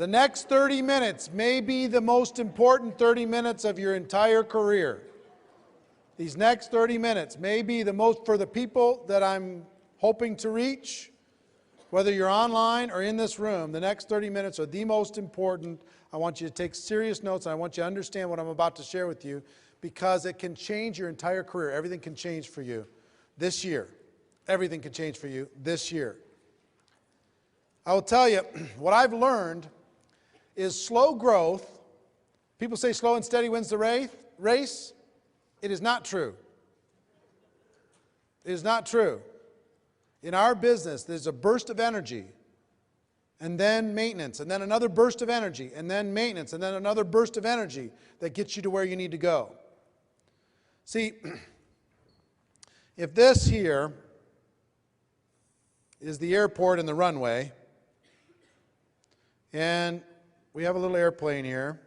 The next 30 minutes may be the most important 30 minutes of your entire career. These next 30 minutes may be the most, for the people that I'm hoping to reach, whether you're online or in this room, the next 30 minutes are the most important. I want you to take serious notes, and I want you to understand what I'm about to share with you, because it can change your entire career. Everything can change for you this year. Everything can change for you this year. I will tell you, what I've learned is slow growth. People say slow and steady wins the race. It is not true. It is not true. In our business, there's a burst of energy, and then maintenance, and then another burst of energy, and then maintenance, and then another burst of energy that gets you to where you need to go. See, if this here is the airport and the runway, and we have a little airplane here.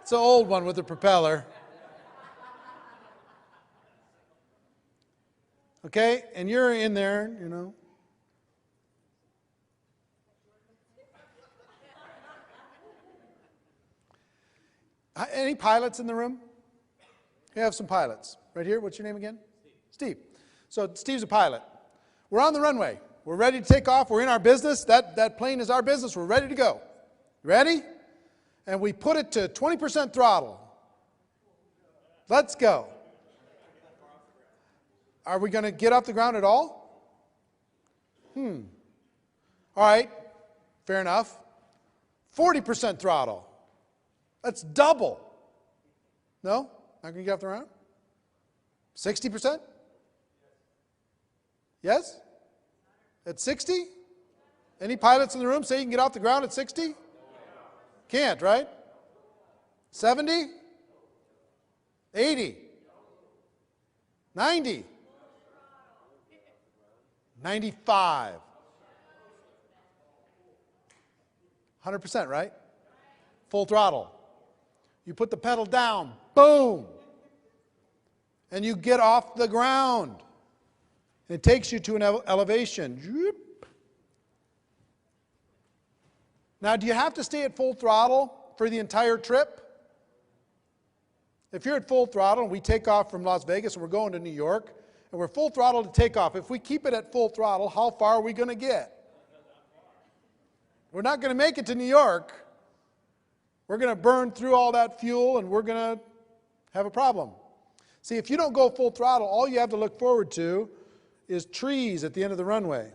It's an old one with a propeller. Okay, and you're in there, you know. Any pilots in the room? We have some pilots. Right here, what's your name again? Steve. So Steve's a pilot. We're on the runway. We're ready to take off. We're in our business. That plane is our business. We're ready to go. Ready? And we put it to 20% throttle. Let's go. Are we going to get off the ground at all? All right. Fair enough. 40% throttle. That's double. No? Not going to get off the ground? 60%? Yes? At 60? Any pilots in the room say you can get off the ground at 60? Can't, right? 70? 80? 90? 95? 100%, right? Full throttle. You put the pedal down, boom, and you get off the ground. It takes you to an elevation. Now, do you have to stay at full throttle for the entire trip? If you're at full throttle and we take off from Las Vegas and we're going to New York, and we're full throttle to take off, if we keep it at full throttle, how far are we going to get? We're not going to make it to New York. We're going to burn through all that fuel, and we're going to have a problem. See, if you don't go full throttle, all you have to look forward to is trees at the end of the runway.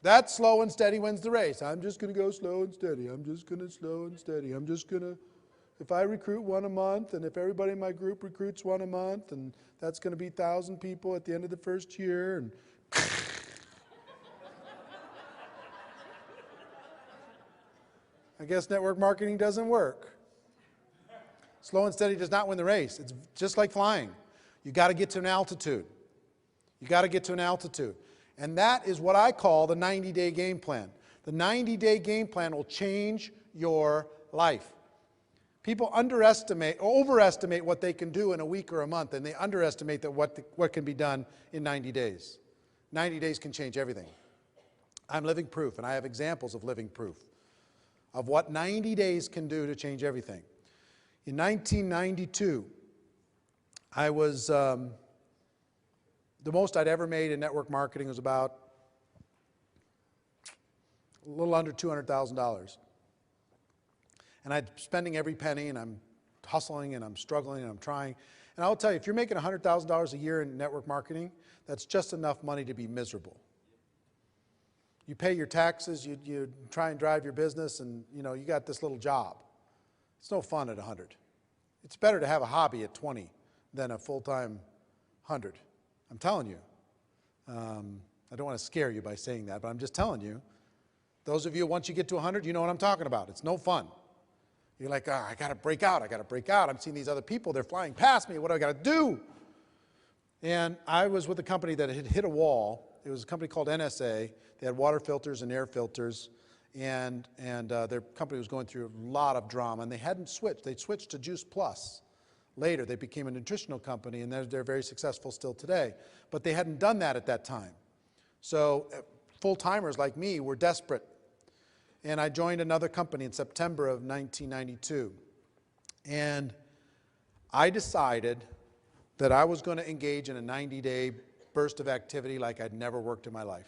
That slow and steady wins the race. I'm just going to go slow and steady. I'm just going to slow and steady. I'm just going to, if I recruit one a month, and if everybody in my group recruits one a month, and that's going to be 1,000 people at the end of the first year, and I guess network marketing doesn't work. Slow and steady does not win the race. It's just like flying. You got to get to an altitude. You got to get to an altitude. And that is what I call the 90-day game plan. The 90-day game plan will change your life. People underestimate or overestimate what they can do in a week or a month, and they underestimate that what can be done in 90 days. 90 days can change everything. I'm living proof, and I have examples of living proof of what 90 days can do to change everything. In 1992, I was, the most I'd ever made in network marketing was about a little under $200,000. And I'm spending every penny, and I'm hustling, and I'm struggling, and I'm trying. And I'll tell you, if you're making $100,000 a year in network marketing, that's just enough money to be miserable. You pay your taxes, you try and drive your business, and you got this little job. It's no fun at 100. It's better to have a hobby at 20 than a full-time 100. I'm telling you. I don't want to scare you by saying that, but I'm just telling you. Those of you, once you get to 100, you know what I'm talking about. It's no fun. You're like, I got to break out. I got to break out. I'm seeing these other people. They're flying past me. What do I got to do? And I was with a company that had hit a wall. It was a company called NSA. They had water filters and air filters. And their company was going through a lot of drama, and they hadn't switched. They'd switched to Juice Plus later. They became a nutritional company, and they're very successful still today. But they hadn't done that at that time. So full-timers like me were desperate. And I joined another company in September of 1992. And I decided that I was going to engage in a 90-day burst of activity like I'd never worked in my life.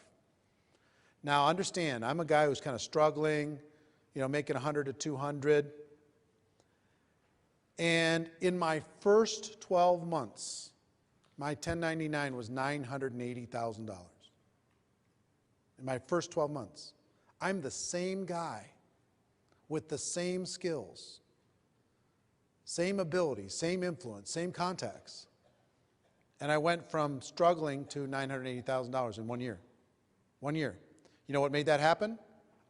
Now, understand, I'm a guy who's kind of struggling, making 100 to 200. And in my first 12 months, my 1099 was $980,000. In my first 12 months. I'm the same guy with the same skills, same abilities, same influence, same contacts. And I went from struggling to $980,000 in 1 year. 1 year. You know what made that happen?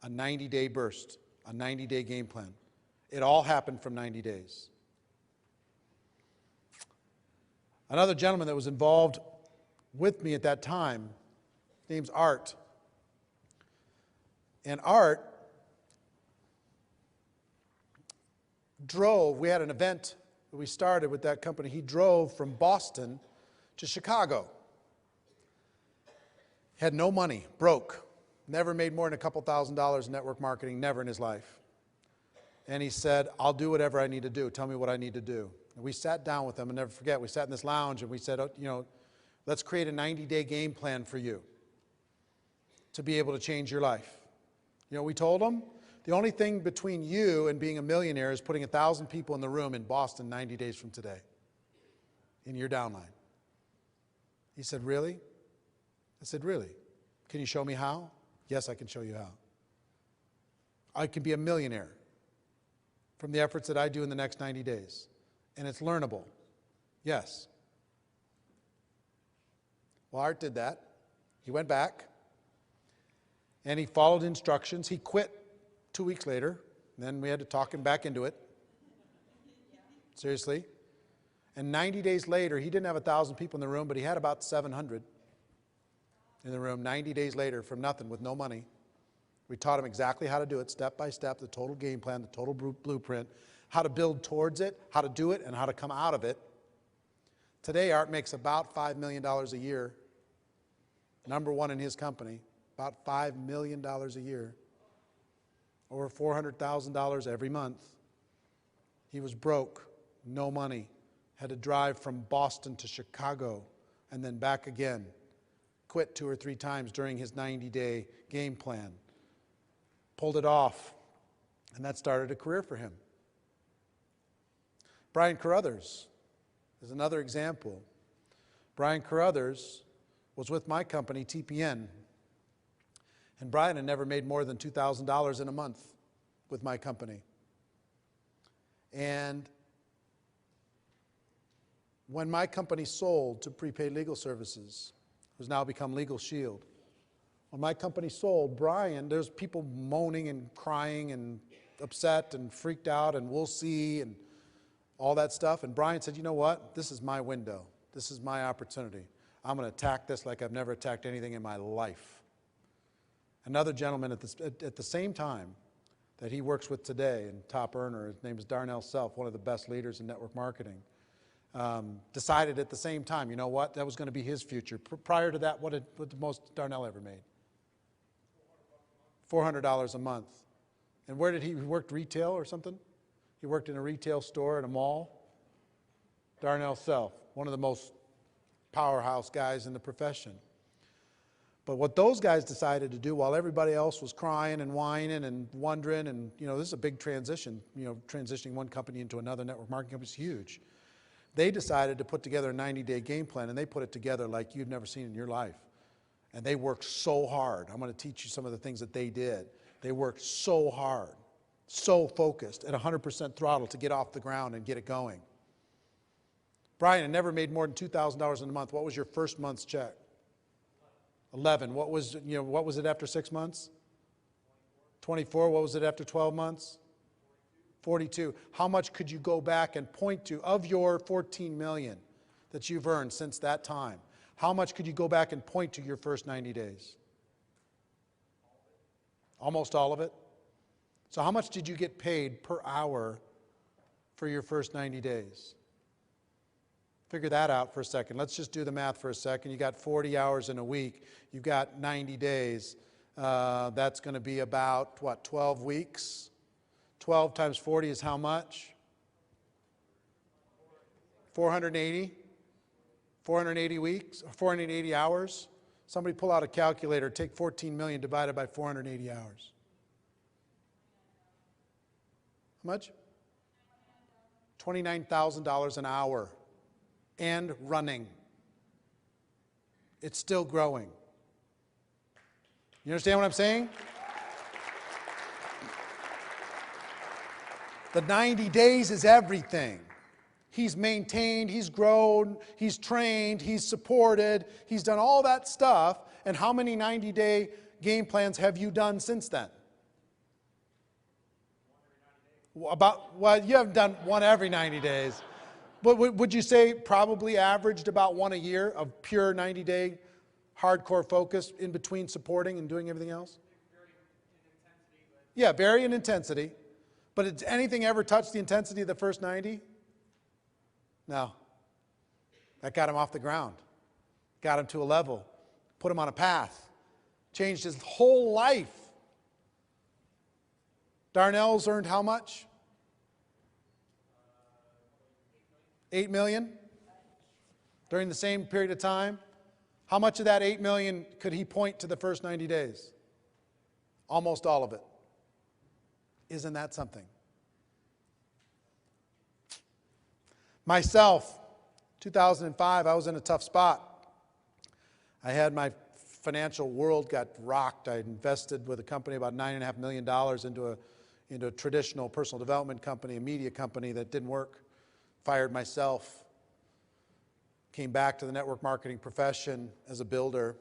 A 90-day burst, a 90-day game plan. It all happened from 90 days. Another gentleman that was involved with me at that time, his name's Art. And Art drove, we had an event that we started with that company. He drove from Boston to Chicago. Had no money, broke, never made more than a couple $1,000s in network marketing, never in his life. And he said, I'll do whatever I need to do. Tell me what I need to do. And we sat down with him, and never forget, we sat in this lounge and we said, let's create a 90-day game plan for you to be able to change your life. You know what we told him? The only thing between you and being a millionaire is putting 1,000 people in the room in Boston 90 days from today in your downline. He said, really? I said, really? Can you show me how? Yes, I can show you how. I can be a millionaire from the efforts that I do in the next 90 days. And it's learnable. Yes. Well, Art did that. He went back. And he followed instructions. He quit 2 weeks later. Then we had to talk him back into it. Seriously. And 90 days later, he didn't have 1,000 people in the room, but he had about 700 in the room 90 days later from nothing, with no money. We taught him exactly how to do it, step by step, the total game plan, the total blueprint, how to build towards it, how to do it, and how to come out of it. Today, Art makes about $5 million a year. Number one in his company. About $5 million a year, over $400,000 every month. He was broke, no money, had to drive from Boston to Chicago and then back again. Quit 2 or 3 times during his 90-day game plan. Pulled it off, and that started a career for him. Brian Carruthers is another example. Brian Carruthers was with my company, TPN. And Brian had never made more than $2,000 in a month with my company. And when my company sold to Prepaid Legal Services, who's now become Legal Shield, when my company sold, Brian, there's people moaning and crying and upset and freaked out and we'll see and all that stuff. And Brian said, you know what? This is my window. This is my opportunity. I'm going to attack this like I've never attacked anything in my life. Another gentleman at the same time that he works with today, and top earner, his name is Darnell Self, one of the best leaders in network marketing, decided at the same time, you know what, that was going to be his future. Prior to that, what the most Darnell ever made? $400 a month. And where did he work? Retail or something? He worked in a retail store at a mall. Darnell Self, one of the most powerhouse guys in the profession. But what those guys decided to do while everybody else was crying and whining and wondering, and this is a big transition, transitioning one company into another network marketing company is huge. They decided to put together a 90-day game plan, and they put it together like you've never seen in your life. And they worked so hard. I'm going to teach you some of the things that they did. They worked so hard, so focused, at 100% throttle to get off the ground and get it going. Brian had never made more than $2,000 in a month. What was your first month's check? 11. What was it after 6 months? 24. What was it after 12 months? 42. How much could you go back and point to of your 14 million that you've earned since that time? How much could you go back and point to your first 90 days? Almost all of it. So how much did you get paid per hour for your first 90 days? Figure that out for a second. Let's just do the math for a second. You got 40 hours in a week. You've got 90 days. That's going to be about, what, 12 weeks? 12 times 40 is how much? 480? 480 weeks? 480 hours? Somebody pull out a calculator. Take 14 million divided by 480 hours. How much? $29,000 an hour. And running. It's still growing. You understand what I'm saying? The 90 days is everything. He's maintained, he's grown, he's trained, he's supported, he's done all that stuff. And how many 90-day game plans have you done since then? Well, you haven't done one every 90 days. But would you say probably averaged about one a year of pure 90-day hardcore focus in between supporting and doing everything else? Yeah, vary in intensity. But did anything ever touch the intensity of the first 90? No. That got him off the ground. Got him to a level. Put him on a path. Changed his whole life. Darnell's earned how much? 8 million during the same period of time. How much of that 8 million could he point to the first 90 days? Almost all of it. Isn't that something? Myself, 2005, I was in a tough spot. I had my financial world got rocked. I invested with a company about $9.5 million into a traditional personal development company, a media company that didn't work. Fired myself, came back to the network marketing profession as a builder,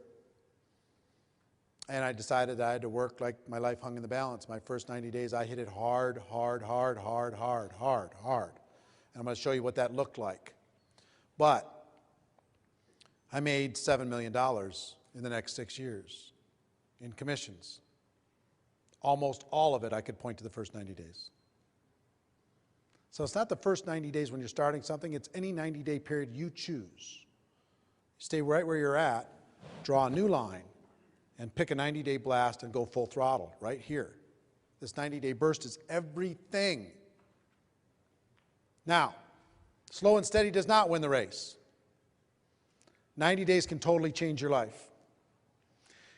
and I decided I had to work like my life hung in the balance. My first 90 days, I hit it hard, hard, hard, hard, hard, hard, hard. And I'm going to show you what that looked like. But I made $7 million in the next 6 years in commissions. Almost all of it I could point to the first 90 days. So it's not the first 90 days when you're starting something, it's any 90-day period you choose. Stay right where you're at, draw a new line, and pick a 90-day blast and go full throttle right here. This 90-day burst is everything. Now, slow and steady does not win the race. 90 days can totally change your life.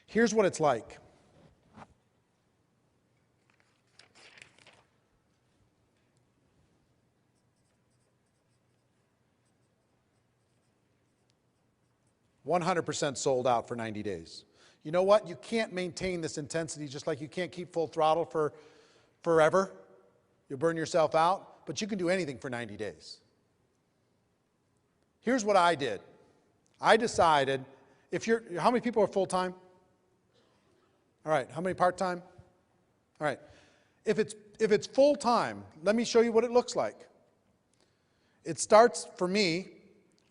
Here's what it's like. %100% sold out for 90 days. You know what? You can't maintain this intensity just like you can't keep full throttle for forever. You'll burn yourself out, but you can do anything for 90 days. Here's what I did. I decided, how many people are full-time? All right, how many part-time? All right. If it's full-time, let me show you what it looks like. It starts for me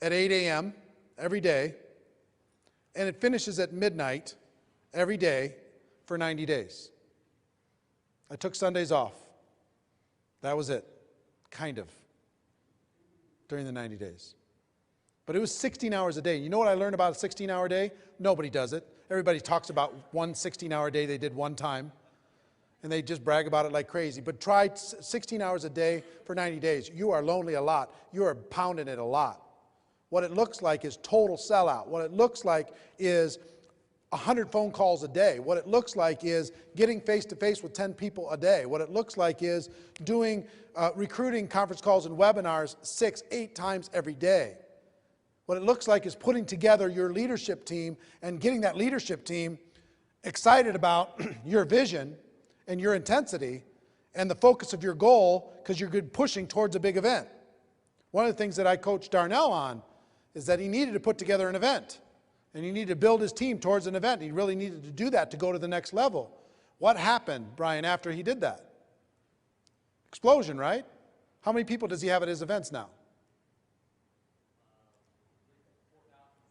at 8 a.m. every day, and it finishes at midnight every day for 90 days. I took Sundays off. That was it, kind of, during the 90 days. But it was 16 hours a day. You know what I learned about a 16-hour day? Nobody does it. Everybody talks about one 16-hour day they did one time, and they just brag about it like crazy. But try 16 hours a day for 90 days. You are lonely a lot. You are pounding it a lot. What it looks like is total sellout. What it looks like is 100 phone calls a day. What it looks like is getting face-to-face with 10 people a day. What it looks like is doing recruiting conference calls and webinars 6, 8 times every day. What it looks like is putting together your leadership team and getting that leadership team excited about your vision and your intensity and the focus of your goal because you're good pushing towards a big event. One of the things that I coached Darnell on is that he needed to put together an event. And he needed to build his team towards an event. He really needed to do that to go to the next level. What happened, Brian, after he did that? Explosion, right? How many people does he have at his events now?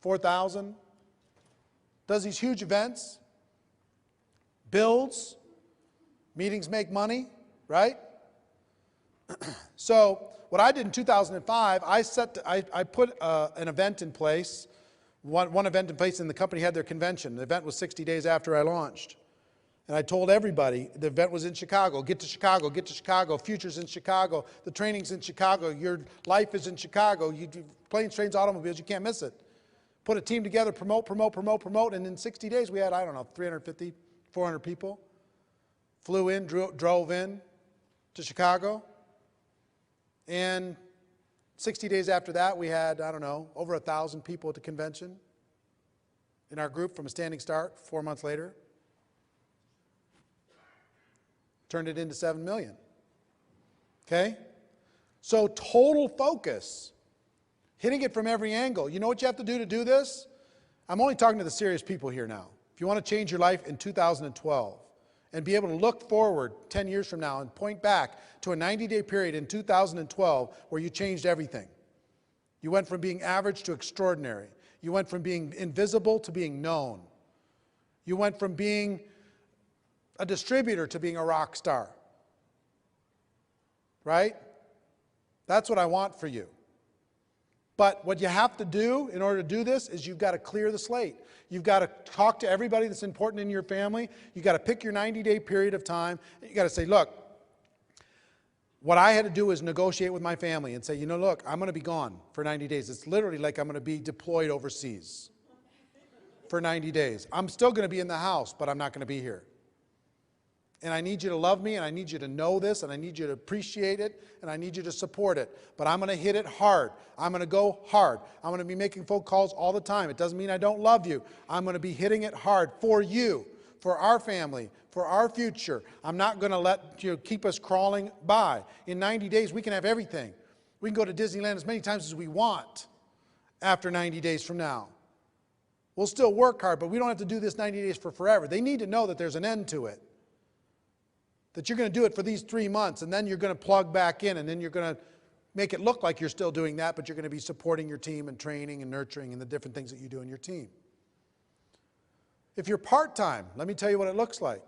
4,000. Does these huge events. Builds. Meetings make money, right? So what I did in 2005, I put an event in place, one event in place, and the company had their convention. The event was 60 days after I launched. And I told everybody, the event was in Chicago, get to Chicago, future's in Chicago, the training's in Chicago, your life is in Chicago, you do planes, trains, automobiles, you can't miss it. Put a team together, promote, and in 60 days we had, I don't know, 350, 400 people. Flew in, drove in to Chicago. And 60 days after that, we had, I don't know, over 1,000 people at the convention in our group from a standing start 4 months later. Turned it into 7 million. Okay? So total focus. Hitting it from every angle. You know what you have to do this? I'm only talking to the serious people here now. If you want to change your life in 2012 and be able to look forward 10 years from now and point back to a 90-day period in 2012 where you changed everything. You went from being average to extraordinary. You went from being invisible to being known. You went from being a distributor to being a rock star. Right? That's what I want for you. But what you have to do in order to do this is you've got to clear the slate. You've got to talk to everybody that's important in your family. You've got to pick your 90-day period of time. You've got to say, look, what I had to do is negotiate with my family and say, you know, look, I'm going to be gone for 90 days. It's literally like I'm going to be deployed overseas for 90 days. I'm still going to be in the house, but I'm not going to be here. And I need you to love me, and I need you to know this, and I need you to appreciate it, and I need you to support it. But I'm going to hit it hard. I'm going to go hard. I'm going to be making phone calls all the time. It doesn't mean I don't love you. I'm going to be hitting it hard for you, for our family, for our future. I'm not going to let you keep us crawling by. In 90 days, we can have everything. We can go to Disneyland as many times as we want after 90 days from now. We'll still work hard, but we don't have to do this 90 days for forever. They need to know that there's an end to it. That you're going to do it for these 3 months, and then you're going to plug back in, and then you're going to make it look like you're still doing that, but you're going to be supporting your team and training and nurturing and the different things that you do in your team. If you're part-time, let me tell you what it looks like.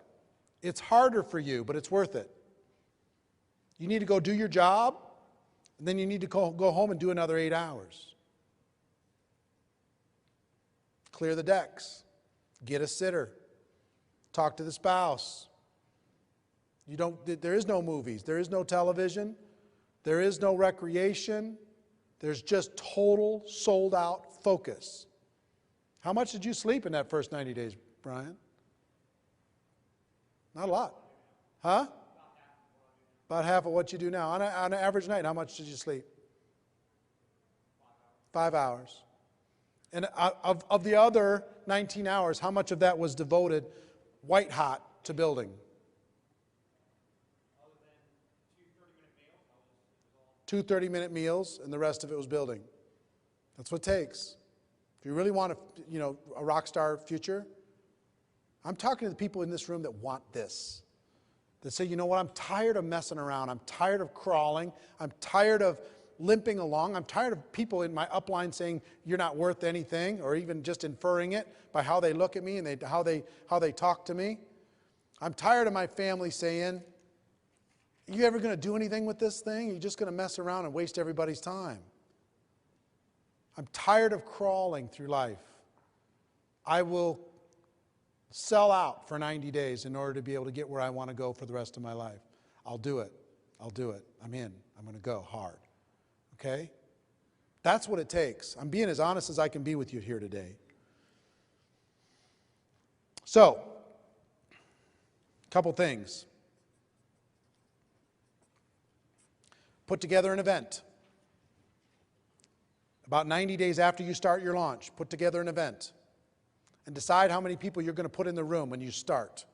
It's harder for you, but it's worth it. You need to go do your job, and then you need to go home and do another 8 hours. Clear the decks. Get a sitter. Talk to the spouse. There is no movies. There is no television. There is no recreation. There's just total sold-out focus. How much did you sleep in that first 90 days, Brian? Not a lot. Huh? About half of what you do now. On an average night, how much did you sleep? 5 hours. And of the other 19 hours, how much of that was devoted white hot to building? 2 30-minute meals, and the rest of it was building. That's what it takes. If you really want a rock star future, I'm talking to the people in this room that want this. That say, you know what, I'm tired of messing around. I'm tired of crawling. I'm tired of limping along. I'm tired of people in my upline saying you're not worth anything, or even just inferring it by how they look at me and how they talk to me. I'm tired of my family saying, are you ever going to do anything with this thing? You're just going to mess around and waste everybody's time. I'm tired of crawling through life. I will sell out for 90 days in order to be able to get where I want to go for the rest of my life. I'll do it. I'll do it. I'm in. I'm going to go hard. Okay? That's what it takes. I'm being as honest as I can be with you here today. So, a couple things. Put together an event. About 90 days after you start your launch, put together an event. And decide how many people you're going to put in the room when you start.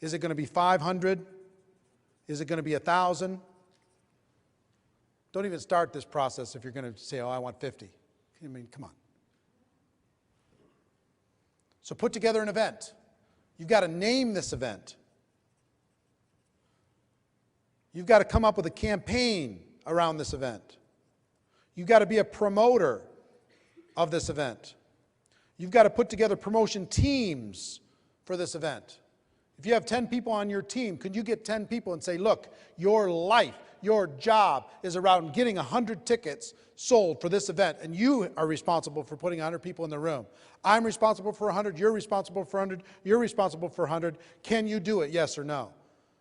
Is it going to be 500? Is it going to be 1,000? Don't even start this process if you're going to say, oh, I want 50. I mean, come on. So put together an event. You've got to name this event. You've got to come up with a campaign around this event. You've got to be a promoter of this event. You've got to put together promotion teams for this event. If you have 10 people on your team, could you get 10 people and say, look, your life, your job is around getting 100 tickets sold for this event, and you are responsible for putting 100 people in the room. I'm responsible for 100, you're responsible for 100, you're responsible for 100. Can you do it, yes or no?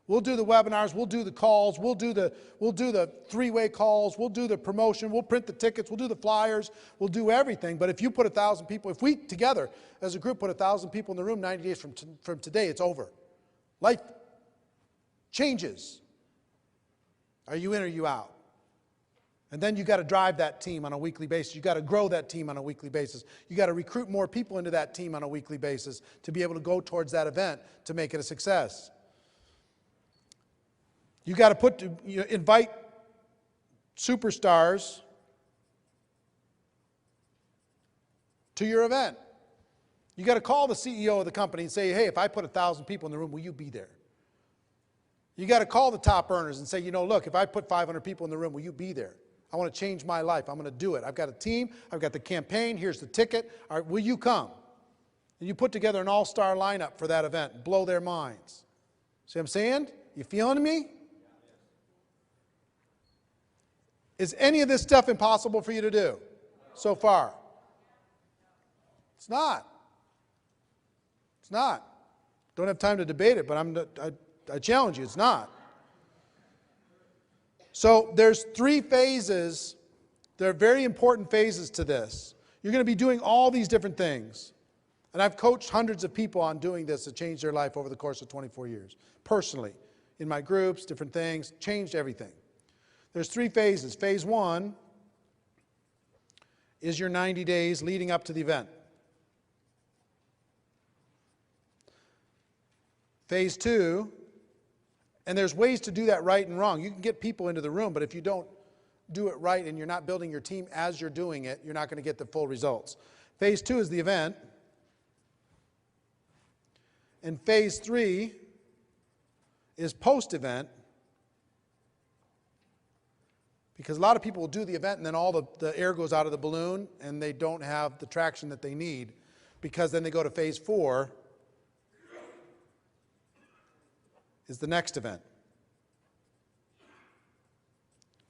We'll do the webinars, we'll do the calls, we'll do the three-way calls, we'll do the promotion, we'll print the tickets, we'll do the flyers, we'll do everything. But if you put 1,000 people, if we together as a group put 1,000 people in the room 90 days from today, it's over. Life changes. Are you in or are you out? And then you got to drive that team on a weekly basis. You got to grow that team on a weekly basis. You got to recruit more people into that team on a weekly basis to be able to go towards that event to make it a success. You got to invite superstars to your event. You got to call the CEO of the company and say, hey, if I put 1,000 people in the room, will you be there? You got to call the top earners and say, you know, look, if I put 500 people in the room, will you be there? I want to change my life. I'm going to do it. I've got a team. I've got the campaign. Here's the ticket. All right, will you come? And you put together an all-star lineup for that event. Blow their minds. See what I'm saying? You feeling me? Is any of this stuff impossible for you to do so far? It's not. It's not. Don't have time to debate it, but I challenge you, it's not. So there's 3 phases. There are very important phases to this. You're going to be doing all these different things. And I've coached hundreds of people on doing this to change their life over the course of 24 years. Personally, in my groups, different things, changed everything. There's 3 phases. Phase 1 is your 90 days leading up to the event. Phase 2, and there's ways to do that right and wrong. You can get people into the room, but if you don't do it right and you're not building your team as you're doing it, you're not going to get the full results. Phase 2 is the event. And phase 3 is post-event. Because a lot of people will do the event and then all the air goes out of the balloon and they don't have the traction that they need, because then they go to phase 4 is the next event.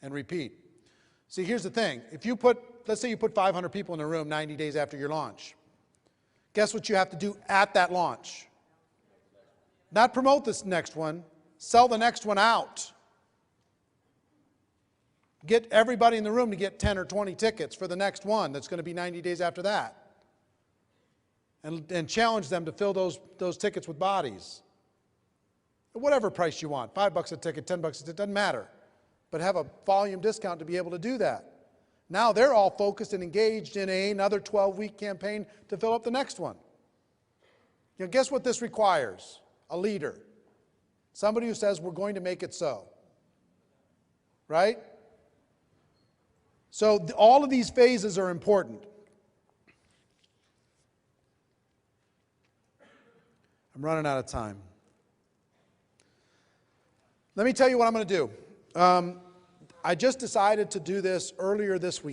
And repeat. See, here's the thing. If you let's say you put 500 people in the room 90 days after your launch. Guess what you have to do at that launch? Not promote this next one, sell the next one out. Get everybody in the room to get 10 or 20 tickets for the next one that's going to be 90 days after that. And challenge them to fill those tickets with bodies. At whatever price you want, $5 a ticket, $10 a ticket, doesn't matter. But have a volume discount to be able to do that. Now they're all focused and engaged in another 12-week campaign to fill up the next one. You know, guess what this requires? A leader. Somebody who says, we're going to make it so. Right? So all of these phases are important. I'm running out of time. Let me tell you what I'm going to do. I just decided to do this earlier this week.